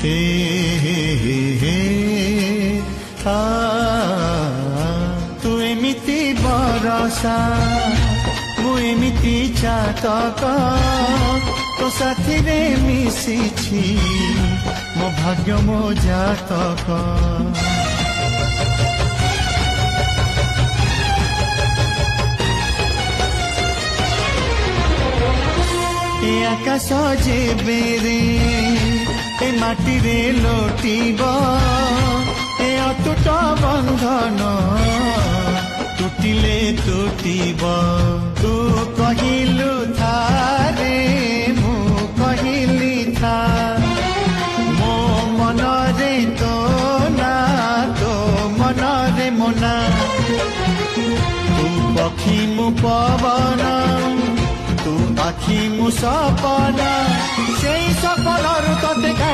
হে হে হে হে আ ତୁ ଏମିତି ବରଷା ମୁଁ ଏମିତି ଚାତକ ତୋ ସାଥିରେ ମିଶିଛି ମୋ ଭାଗ୍ୟ ମୋ ଜାତକ ଏ ଆକାଶ ଯେବେରେ ଏ ମାଟିରେ ଲୋଟିବ ଏ ଅତୁଟ ବନ୍ଧନ ଟୁଟିଲେ ଟୁଟିବ ତୁ କହିଲୁ ଥାରେ ମୁଁ କହିଲି ଥା ମୋ ମନରେ ତୋ ନା ତୋ ମନରେ ମୋ ନା ତୁ ପକ୍ଷୀ ମୁଁ ପବନ ତୁ ଆଖି ମୁଁ ସପନ ସେଇ ସପନରୁ ତତେ କାଢି